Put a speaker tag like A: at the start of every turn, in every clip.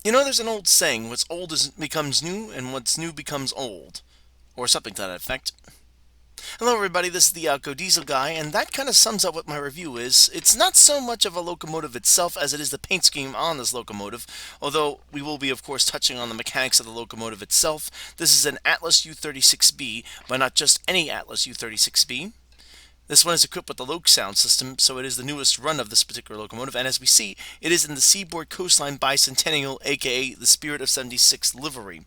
A: You know, there's an old saying, what's old becomes new, and what's new becomes old. Or something to that effect. Hello everybody, this is the Outgo Diesel Guy, and that kind of sums up what my review is. It's not so much of a locomotive itself as it is the paint scheme on this locomotive, although we will be of course touching on the mechanics of the locomotive itself. This is an Atlas U36B, but not just any Atlas U36B. This one is equipped with the Loksound system, so it is the newest run of this particular locomotive, and as we see, it is in the Seaboard Coastline Bicentennial, aka the Spirit of 76 livery.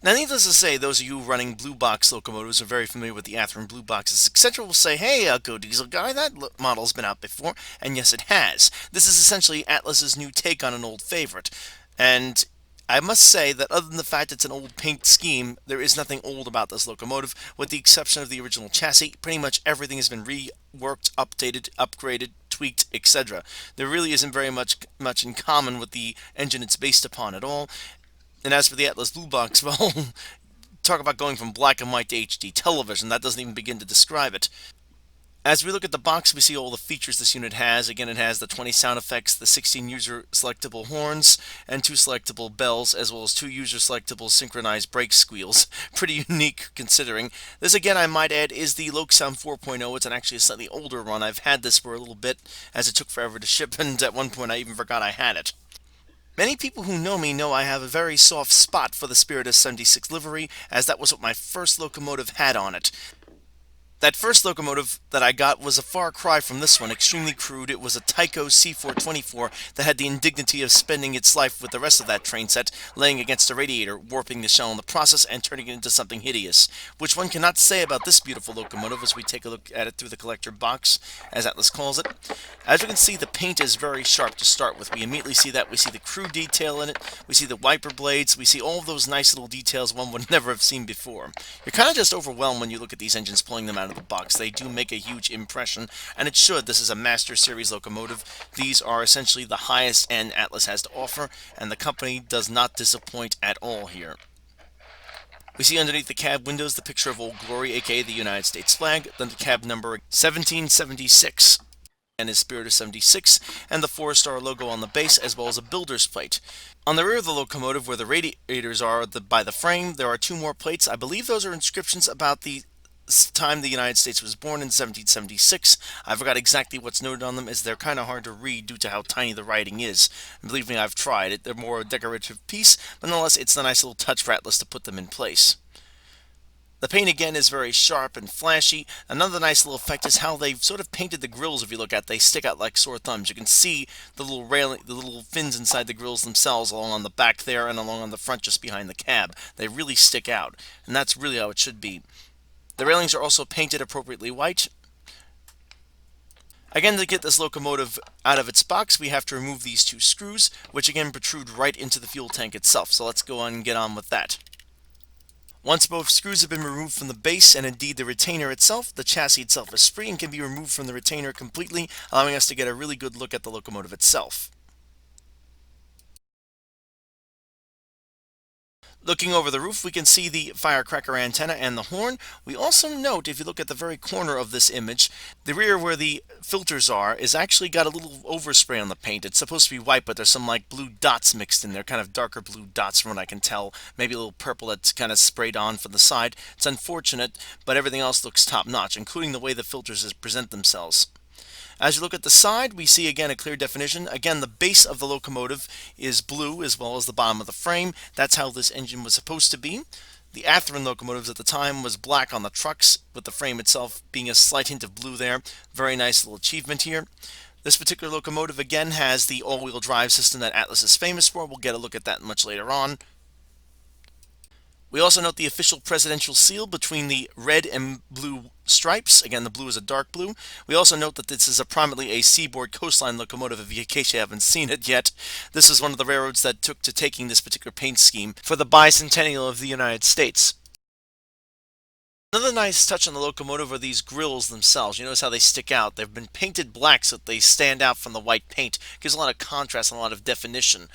A: Now, needless to say, those of you running blue box locomotives are very familiar with the Athearn blue boxes, etc. will say, hey, Go Diesel Guy, that model's been out before, and yes, it has. This is essentially Atlas's new take on an old favorite, and I must say that other than the fact it's an old paint scheme, there is nothing old about this locomotive, with the exception of the original chassis. Pretty much everything has been reworked, updated, upgraded, tweaked, etc. There really isn't very much in common with the engine it's based upon at all. And as for the Atlas Blue Box, well, talk about going from black and white to HD television. That doesn't even begin to describe it. As we look at the box, we see all the features this unit has. Again, it has the 20 sound effects, the 16 user selectable horns, and 2 selectable bells, as well as 2 user selectable synchronized brake squeals. Pretty unique considering. This, again, I might add, is the Loksound 4.0. It's actually a slightly older run. I've had this for a little bit, as it took forever to ship, and at one point I even forgot I had it. Many people who know me know I have a very soft spot for the Spirit of 76 livery, as that was what my first locomotive had on it. That first locomotive that I got was a far cry from this one, extremely crude. It was a Tyco C424 that had the indignity of spending its life with the rest of that train set, laying against a radiator, warping the shell in the process, and turning it into something hideous, which one cannot say about this beautiful locomotive as we take a look at it through the collector box, as Atlas calls it. As you can see, the paint is very sharp to start with. We immediately see that. We see the crew detail in it, we see the wiper blades, we see all of those nice little details one would never have seen before. You're kind of just overwhelmed when you look at these engines pulling them out of the box. They do make a huge impression, and it should. This is a Master Series locomotive. These are essentially the highest end Atlas has to offer, and the company does not disappoint at all here. We see underneath the cab windows the picture of Old Glory, aka the United States flag, then the cab number 1776 and his Spirit of 76, and the 4-star logo on the base, as well as a builder's plate. On the rear of the locomotive, where the radiators are by the frame, there are 2 more plates. I believe those are inscriptions about the time the United States was born in 1776. I forgot exactly what's noted on them, as they're kind of hard to read due to how tiny the writing is. And believe me, I've tried it. They're more a decorative piece, but nonetheless, it's a nice little touch for Atlas to put them in place. The paint again is very sharp and flashy. Another nice little effect is how they've sort of painted the grills. If you look at, they stick out like sore thumbs. You can see the little railing, the little fins inside the grills themselves, along on the back there and along on the front just behind the cab. They really stick out, and that's really how it should be. The railings are also painted appropriately white. Again, to get this locomotive out of its box, we have to remove these 2 screws, which again protrude right into the fuel tank itself. So let's go on and get on with that. Once both screws have been removed from the base, and indeed the retainer itself, the chassis itself is free and can be removed from the retainer completely, allowing us to get a really good look at the locomotive itself. Looking over the roof, we can see the firecracker antenna and the horn. We also note, if you look at the very corner of this image, the rear where the filters are is actually got a little overspray on the paint. It's supposed to be white, but there's some like blue dots mixed in there, kind of darker blue dots from what I can tell. Maybe a little purple that's kind of sprayed on from the side. It's unfortunate, but everything else looks top-notch, including the way the filters present themselves. As you look at the side, we see again a clear definition. Again, the base of the locomotive is blue as well as the bottom of the frame. That's how this engine was supposed to be. The Athearn locomotives at the time was black on the trucks, with the frame itself being a slight hint of blue there. Very nice little achievement here. This particular locomotive again has the all-wheel drive system that Atlas is famous for. We'll get a look at that much later on. We also note the official presidential seal between the red and blue stripes. Again, the blue is a dark blue. We also note that this is prominently a Seaboard Coastline locomotive, in case you haven't seen it yet. This is one of the railroads that took to taking this particular paint scheme for the bicentennial of the United States. Another nice touch on the locomotive are these grills themselves. You notice how they stick out. They've been painted black so that they stand out from the white paint. Gives a lot of contrast and a lot of definition.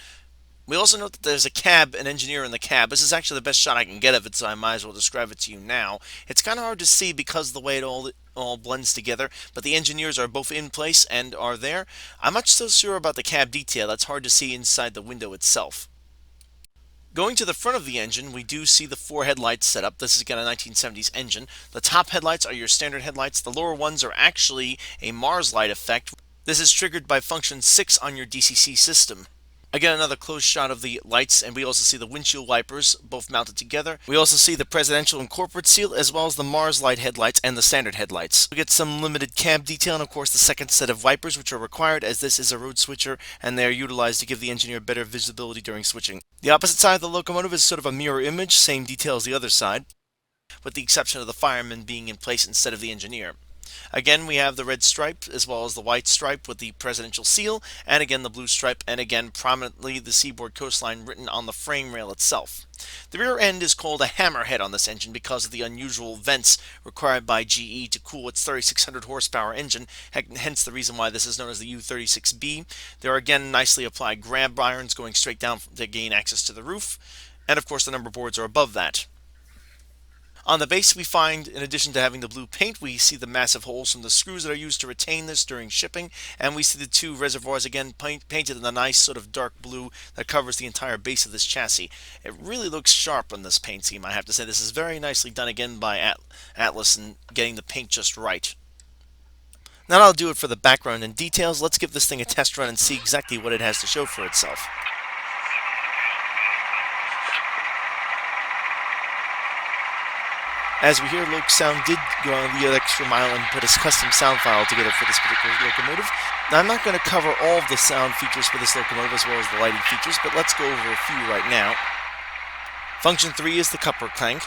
A: We also note that there's an engineer in the cab. This is actually the best shot I can get of it, so I might as well describe it to you now. It's kind of hard to see because of the way it all blends together, but the engineers are both in place and are there. I'm not so sure about the cab detail. That's hard to see inside the window itself. Going to the front of the engine, we do see the four headlights set up. This is again a 1970s engine. The top headlights are your standard headlights. The lower ones are actually a Mars light effect. This is triggered by function 6 on your DCC system. Again, another close shot of the lights, and we also see the windshield wipers, both mounted together. We also see the presidential and corporate seal, as well as the Mars light headlights and the standard headlights. We get some limited cab detail, and of course the second set of wipers, which are required as this is a road switcher, and they are utilized to give the engineer better visibility during switching. The opposite side of the locomotive is sort of a mirror image, same detail as the other side, with the exception of the fireman being in place instead of the engineer. Again, we have the red stripe as well as the white stripe with the presidential seal, and again the blue stripe, and again prominently the seaboard coastline written on the frame rail itself. The rear end is called a hammerhead on this engine because of the unusual vents required by GE to cool its 3600 horsepower engine, hence the reason why this is known as the U36B. There are again nicely applied grab irons going straight down to gain access to the roof, and of course the number boards are above that. On the base, we find, in addition to having the blue paint, we see the massive holes from the screws that are used to retain this during shipping, and we see the two reservoirs again painted in a nice sort of dark blue that covers the entire base of this chassis. It really looks sharp on this paint scheme, I have to say. This is very nicely done again by Atlas and getting the paint just right. Now that'll do it for the background and details. Let's give this thing a test run and see exactly what it has to show for itself. As we hear, Loksound did go on the extra mile and put a custom sound file together for this particular locomotive. Now, I'm not going to cover all of the sound features for this locomotive as well as the lighting features, but let's go over a few right now. Function 3 is the copper clank.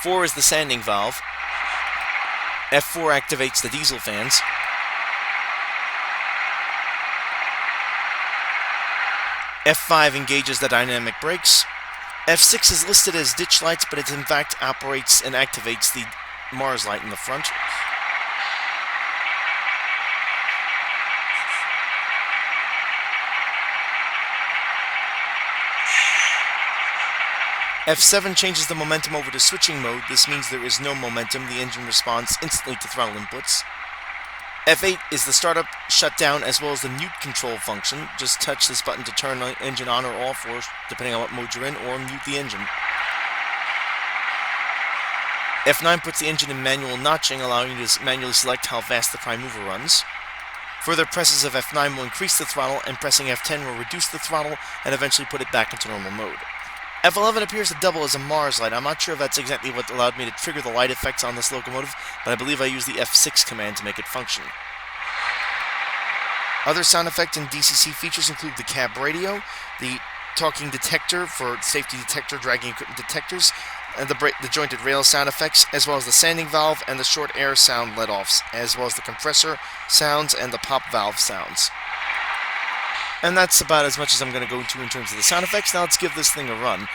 A: Four is the sanding valve. F4 activates the diesel fans. F5 engages the dynamic brakes. F6 is listed as ditch lights, but it in fact operates and activates the Mars light in the front. F7 changes the momentum over to switching mode. This means there is no momentum. The engine responds instantly to throttle inputs. F8 is the startup, shutdown, as well as the mute control function. Just touch this button to turn the engine on or off, or depending on what mode you're in, or mute the engine. F9 puts the engine in manual notching, allowing you to manually select how fast the prime mover runs. Further presses of F9 will increase the throttle, and pressing F10 will reduce the throttle and eventually put it back into normal mode. F11 appears to double as a Mars light. I'm not sure if that's exactly what allowed me to trigger the light effects on this locomotive, but I believe I used the F6 command to make it function. Other sound effect and DCC features include the cab radio, the talking detector for safety detector, dragging equipment detectors, and the jointed rail sound effects, as well as the sanding valve and the short air sound let-offs, as well as the compressor sounds and the pop valve sounds. And that's about as much as I'm going to go into in terms of the sound effects. Now let's give this thing a run.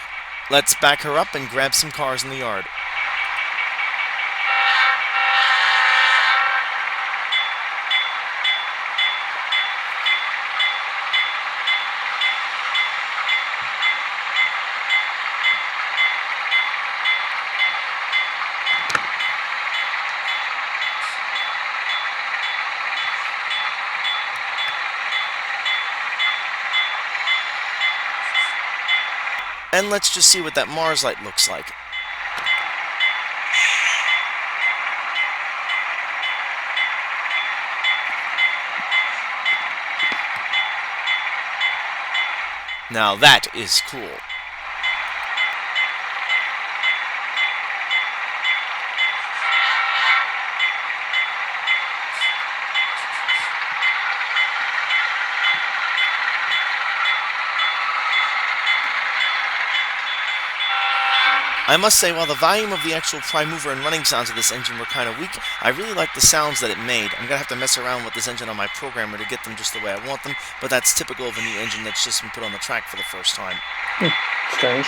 A: Let's back her up and grab some cars in the yard. And let's just see what that Mars light looks like. Now that is cool. I must say, while the volume of the actual prime mover and running sounds of this engine were kind of weak, I really like the sounds that it made. I'm going to have to mess around with this engine on my programmer to get them just the way I want them, but that's typical of a new engine that's just been put on the track for the first time.
B: Strange.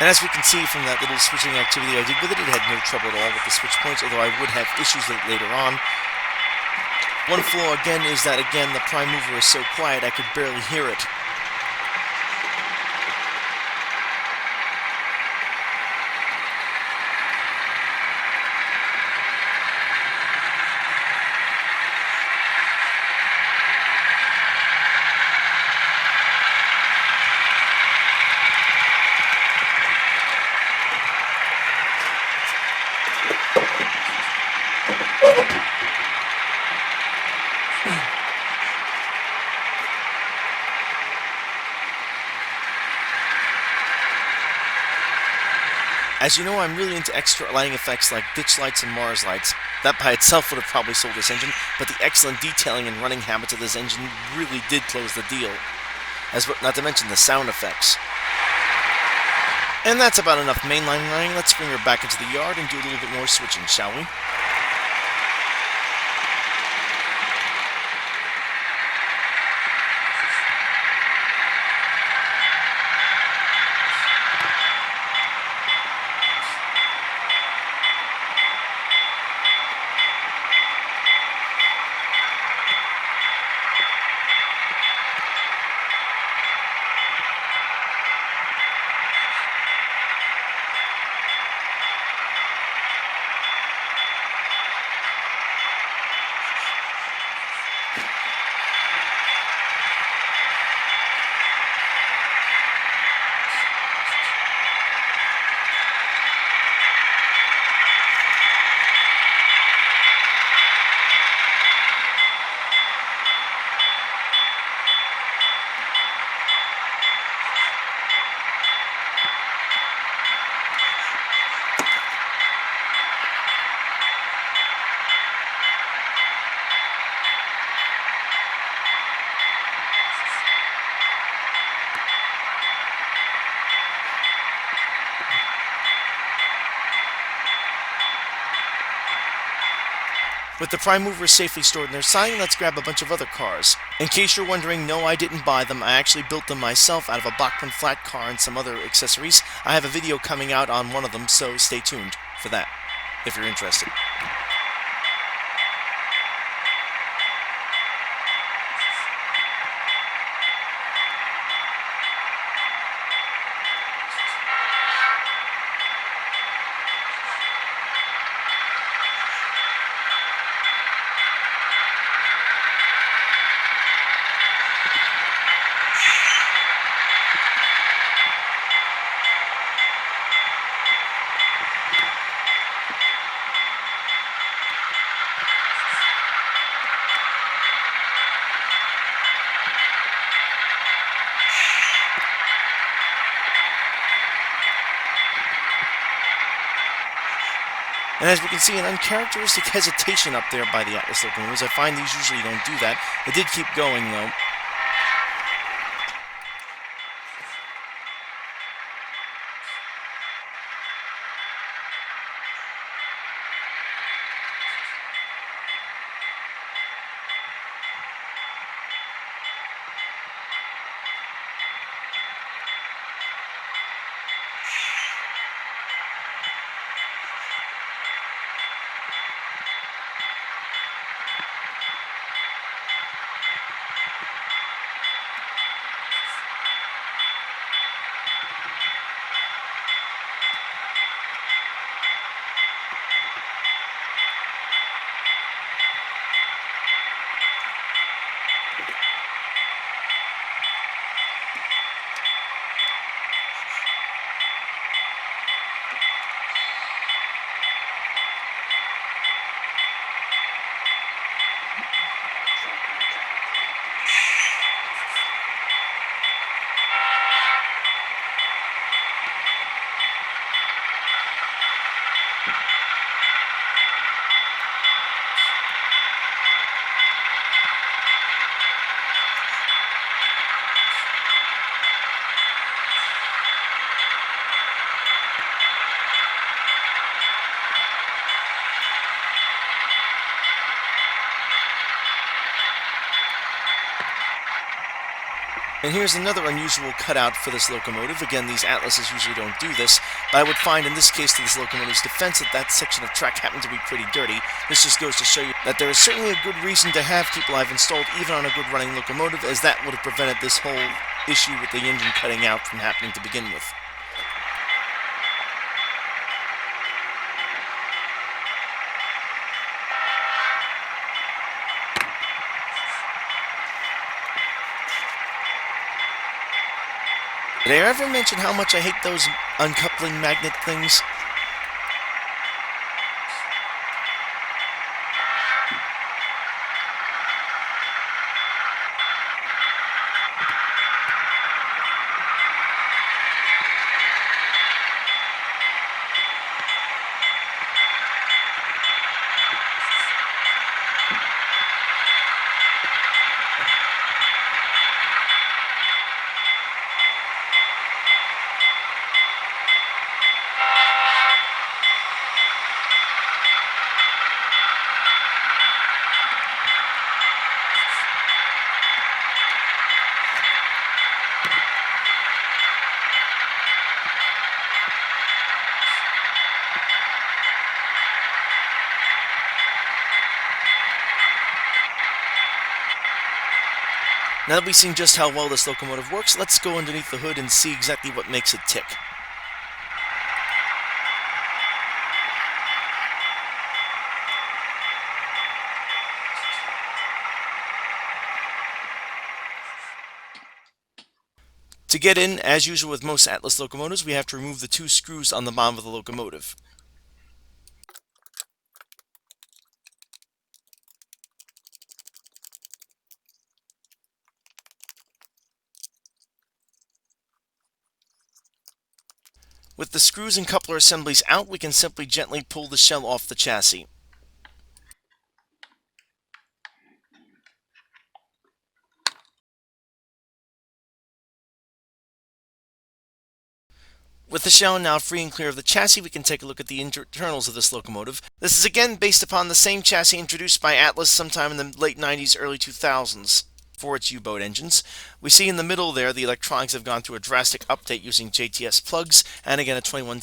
A: And as we can see from that little switching activity I did with it, it had no trouble at all with the switch points, although I would have issues with it later on. One flaw again is that, again, the prime mover is so quiet I could barely hear it. As you know, I'm really into extra lighting effects like ditch lights and Mars lights. That by itself would have probably sold this engine, but the excellent detailing and running habits of this engine really did close the deal. Not to mention the sound effects. And that's about enough mainline running. Let's bring her back into the yard and do a little bit more switching, shall we? With the prime movers safely stored in their siding, let's grab a bunch of other cars. In case you're wondering, no, I didn't buy them. I actually built them myself out of a Bachmann flat car and some other accessories. I have a video coming out on one of them, so stay tuned for that, if you're interested. And as we can see, an uncharacteristic hesitation up there by the Atlas locomotives. I find these usually don't do that. It did keep going, though. And here's another unusual cutout for this locomotive. Again, these Atlases usually don't do this, but I would find in this case to this locomotive's defense that that section of track happened to be pretty dirty. This just goes to show you that there is certainly a good reason to have Keep Alive installed even on a good running locomotive, as that would have prevented this whole issue with the engine cutting out from happening to begin with. Did I ever mention how much I hate those uncoupling magnet things? Now that we've seen just how well this locomotive works, let's go underneath the hood and see exactly what makes it tick. To get in, as usual with most Atlas locomotives, we have to remove the two screws on the bottom of the locomotive. With the screws and coupler assemblies out, we can simply gently pull the shell off the chassis. With the shell now free and clear of the chassis, we can take a look at the internals of this locomotive. This is again based upon the same chassis introduced by Atlas sometime in the late 90s, early 2000s. For its U-boat engines. We see in the middle there the electronics have gone through a drastic update using JTS plugs and again a 21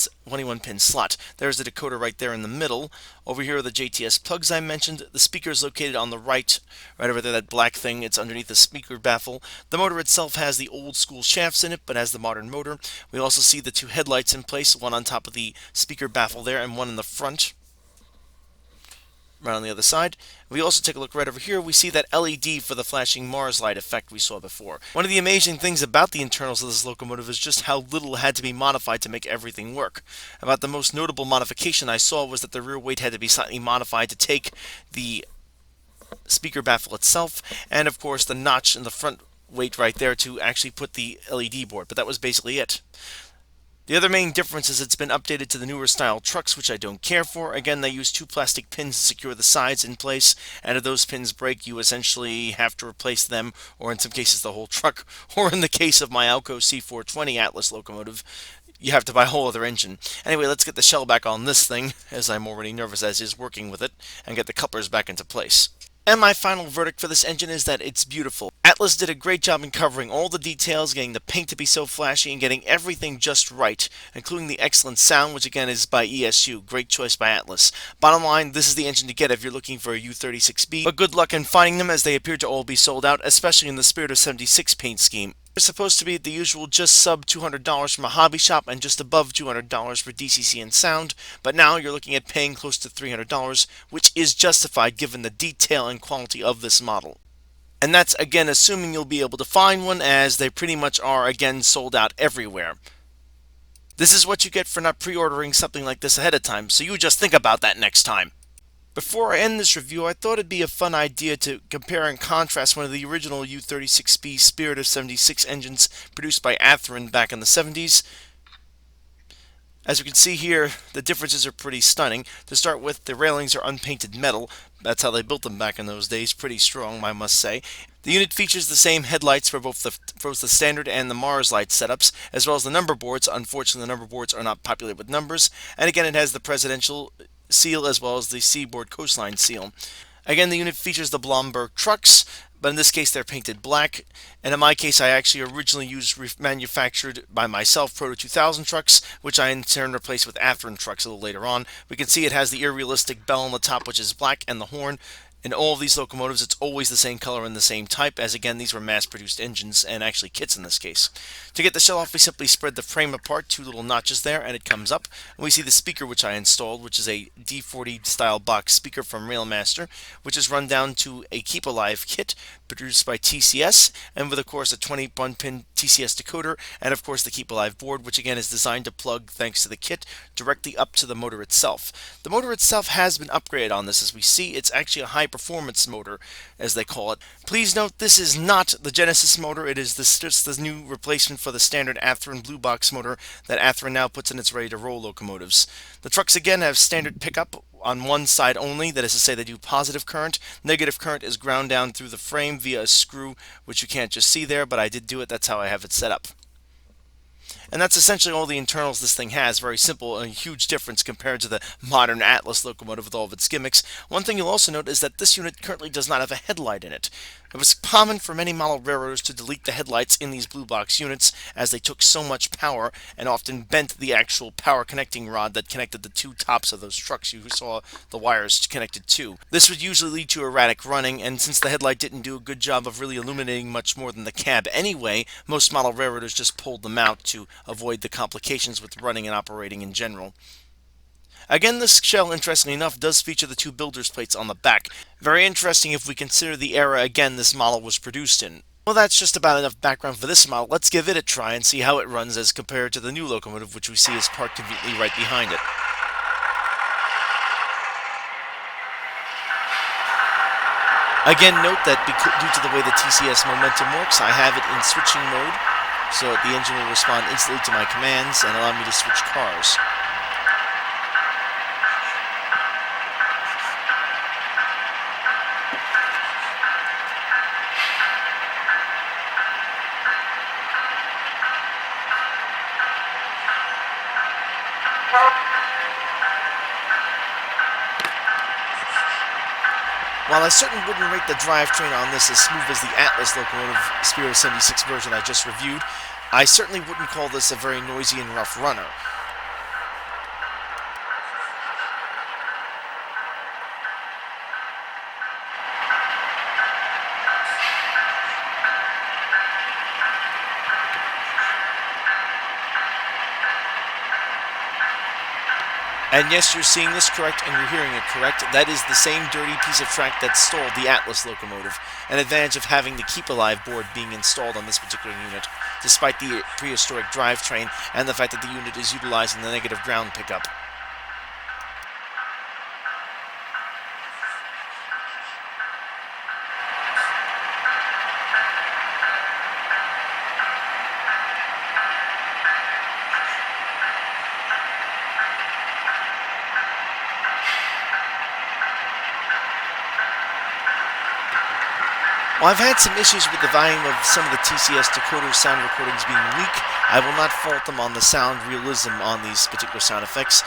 A: pin slot. There's the decoder right there in the middle. Over here are the JTS plugs I mentioned. The speaker is located on the right over there, that black thing. It's underneath the speaker baffle. The motor itself has the old school shafts in it, but has the modern motor. We also see the two headlights in place, one on top of the speaker baffle there and one in the front. Right on the other side. We also take a look right over here. We see that LED for the flashing Mars light effect we saw before. One of the amazing things about the internals of this locomotive is just how little had to be modified to make everything work. About the most notable modification I saw was that the rear weight had to be slightly modified to take the speaker baffle itself, and of course the notch in the front weight right there to actually put the LED board, but that was basically it. The other main difference is it's been updated to the newer style trucks, which I don't care for. Again, they use two plastic pins to secure the sides in place, and if those pins break, you essentially have to replace them, or in some cases the whole truck, or in the case of my Alco C420 Atlas locomotive, you have to buy a whole other engine. Anyway, let's get the shell back on this thing, as I'm already nervous as is working with it, and get the couplers back into place. And my final verdict for this engine is that it's beautiful. Atlas did a great job in covering all the details, getting the paint to be so flashy, and getting everything just right, including the excellent sound, which again is by ESU. Great choice by Atlas. Bottom line, this is the engine to get if you're looking for a U36B, but good luck in finding them as they appear to all be sold out, especially in the Spirit of 76 paint scheme. They're supposed to be at the usual just sub $200 from a hobby shop and just above $200 for Dcc&sound, but now you're looking at paying close to $300, which is justified given the detail and quality of this model. And that's again assuming you'll be able to find one, as they pretty much are again sold out everywhere. This is what you get for not pre-ordering something like this ahead of time, so you just think about that next time. Before I end this review, I thought it'd be a fun idea to compare and contrast one of the original U36B Spirit of 76 engines produced by Athearn back in the 70s. As you can see here, the differences are pretty stunning. To start with, the railings are unpainted metal. That's how they built them back in those days. Pretty strong, I must say. The unit features the same headlights for both the standard and the Mars light setups, as well as the number boards. Unfortunately, the number boards are not populated with numbers. And again, it has the presidential seal as well as the seaboard coastline seal. Again, the unit features the Blomberg trucks, but in this case they're painted black. And in my case, I actually originally used manufactured by myself Proto 2000 trucks, which I in turn replaced with Athearn trucks a little later on. We can see it has the irrealistic bell on the top, which is black, and the horn. In all of these locomotives, it's always the same color and the same type, as again, these were mass-produced engines, and actually kits in this case. To get the shell off, we simply spread the frame apart, two little notches there, and it comes up. And we see the speaker which I installed, which is a D40 style box speaker from Railmaster, which is run down to a Keep Alive kit produced by TCS, and with, of course, a 21-pin TCS decoder, and, of course, the Keep Alive board, which, again, is designed to plug, thanks to the kit, directly up to the motor itself. The motor itself has been upgraded on this. As we see, it's actually a high-performance motor, as they call it. Please note, this is not the Genesis motor. It is just the new replacement for the standard Athearn Blue Box motor that Athearn now puts in its ready-to-roll locomotives. The trucks, again, have standard pickup on one side only, that is to say they do positive current. Negative current is ground down through the frame via a screw, which you can't just see there, but I did do it. That's how I have it set up. And that's essentially all the internals this thing has. Very simple, a huge difference compared to the modern Atlas locomotive with all of its gimmicks. One thing you'll also note is that this unit currently does not have a headlight in it. It was common for many model railroaders to delete the headlights in these blue box units, as they took so much power and often bent the actual power connecting rod that connected the two tops of those trucks you saw the wires connected to. This would usually lead to erratic running, and since the headlight didn't do a good job of really illuminating much more than the cab anyway, most model railroaders just pulled them out to avoid the complications with running and operating in general. Again, this shell, interestingly enough, does feature the two builder's plates on the back. Very interesting if we consider the era, again, this model was produced in. Well, that's just about enough background for this model. Let's give it a try and see how it runs as compared to the new locomotive, which we see is parked conveniently right behind it. Again, note that due to the way the TCS momentum works, I have it in switching mode, so that the engine will respond instantly to my commands and allow me to switch cars. While I certainly wouldn't rate the drivetrain on this as smooth as the Atlas locomotive Spirit 76 version I just reviewed, I certainly wouldn't call this a very noisy and rough runner. And yes, you're seeing this correct, and you're hearing it correct. That is the same dirty piece of track that stalled the Atlas locomotive. An advantage of having the Keep Alive board being installed on this particular unit, despite the prehistoric drivetrain and the fact that the unit is utilizing the negative ground pickup. While I've had some issues with the volume of some of the TCS decoder sound recordings being weak, I will not fault them on the sound realism on these particular sound effects.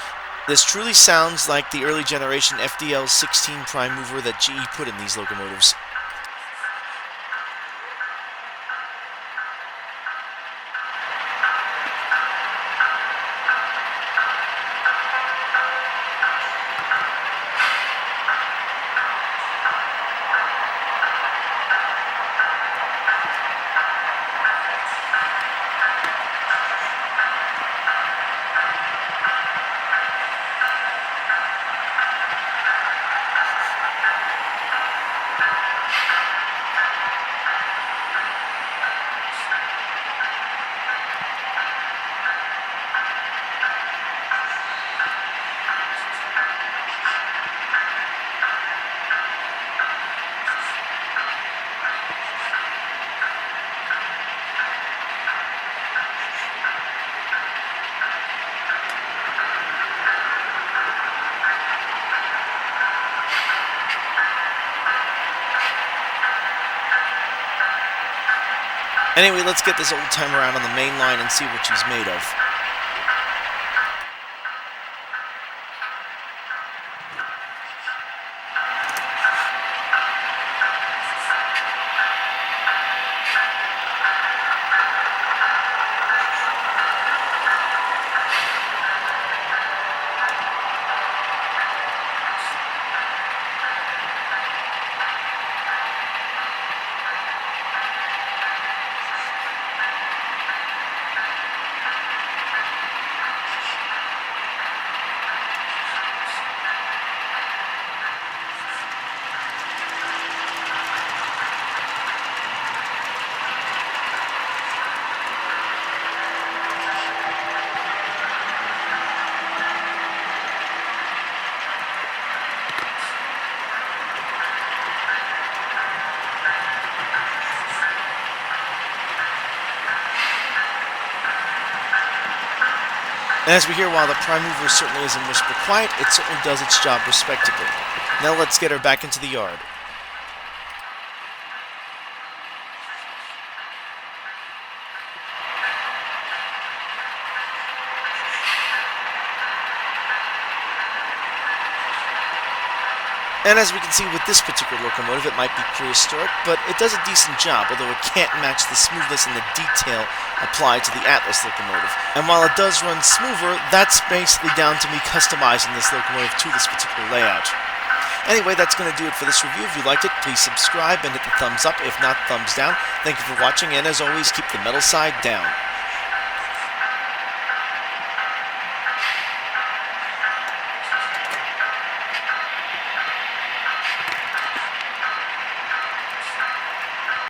A: This truly sounds like the early generation FDL 16 prime mover that GE put in these locomotives. Anyway, let's get this old timer out on the main line and see what she's made of. And as we hear, while the prime mover certainly isn't whisper quiet, it certainly does its job respectably. Now let's get her back into the yard. And as we can see with this particular locomotive, it might be prehistoric, but it does a decent job, although it can't match the smoothness and the detail applied to the Atlas locomotive. And while it does run smoother, that's basically down to me customizing this locomotive to this particular layout. Anyway, that's going to do it for this review. If you liked it, please subscribe and hit the thumbs up. If not, thumbs down. Thank you for watching, and as always, keep the metal side down.